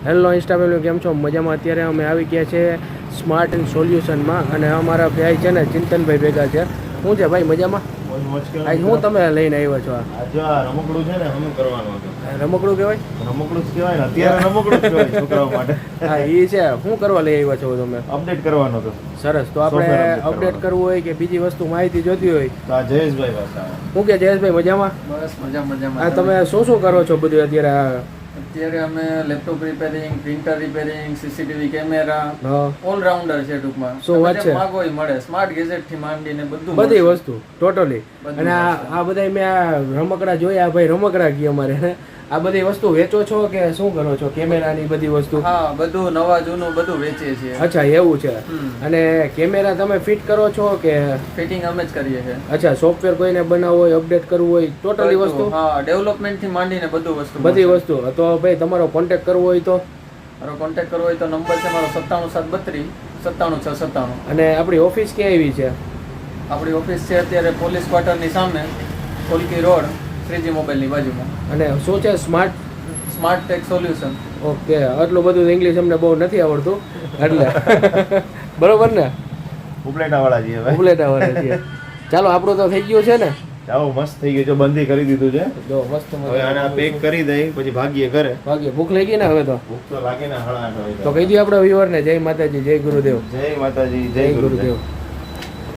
Hello Insta family, કેમ છો? મજામાં? અત્યારે અમે આવી ગયા છે સ્માર્ટ એન્ડ સોલ્યુશનમાં અને અમારા ભાઈ છે ને ચિંતનભાઈ ભેગા છે. શું છે ભાઈ, મજામાં? આજ શું તમે લઈને આવ્યા છો? રમકડું છે ને, શું કરવાનું હતું? રમકડું કહેવાય? રમકડું જ કહેવાય ને, અત્યારે રમકડું જ કહેવાય છોકરાઓ માટે. હા એ છે. શું કરવા લઈ આવ્યા છો તમે? અપડેટ કરવાનું હતું. સરસ. તો આપણે અપડેટ કરવું હોય કે બીજી વસ્તુ માહિતી જોતી હોય તો આ જયેશભાઈ પાસે શું કે જયેશભાઈ, મજામાં? બસ મજામાં. આ તમે શું કરો છો બધું અત્યારે? અત્યારે અમે laptop repairing, printer repairing, CCTV camera, હા, ઓલરાઉન્ડર છે ટૂંકમાં. શું વાત છે? માગો ઈ મળે, સ્માર્ટ ગેજેટ થી માંડીને બધી વસ્તુ ટોટલી. અને આ બધા મેં આ રમકડા જોયા ભાઈ, રમકડા કી અમારે આ બધી વસ્તુ વેચો છો કે શું કરો છો? કેમેરાની બધી વસ્તુ? હા, બધું નવા જૂનું બધું વેચીએ છીએ. અચ્છા, એવું છે. અને કેમેરા તમે ફિટ કરો છો કે? ફિટિંગ અમે જ કરીએ છીએ. અચ્છા, સોફ્ટવેર કોઈને બનાવવું હોય, અપડેટ કરવું હોય, ટોટલી વસ્તુ? હા, ડેવલપમેન્ટ થી માંડીને બધી વસ્તુ. તો ભાઈ તમારો કોન્ટેક્ટ કરવો હોય તો? મારો કોન્ટેક્ટ કરવો હોય તો નંબર છે મારો 97732 97697. અને આપણી ઓફિસ ક્યાં આવી છે? આપણી ઓફિસ છે અત્યારે પોલીસ ક્વાર્ટરની સામે, કોલકી રોડ, 3G મોબાઈલની બાજુમાં. અને શું છે? Smart tech solution. ઓકે, આટલું બધું ઇંગ્લિશ અમને બહુ નથી આવડતું એટલે બરોબર ને? ઉપલેટાવાળા છીએ હવે. ઉપલેટાવાળા છીએ. ચાલો, આપણું તો થઈ ગયું છે ને? ચાલો, મસ્ત થઈ ગયું છે, બંધી કરી દીધું છે. જો મસ્ત. હવે આને પેક કરી દઈ, પછી ભાગીએ ઘરે. ભૂખ લાગી ને હવે તો? ભૂખ તો લાગે ને, 8:30 વાગે. તો કહી દઈએ આપણા વ્યુઅરને જય માતાજી, જય ગુરુદેવ. જય માતાજી, જય ગુરુદેવ.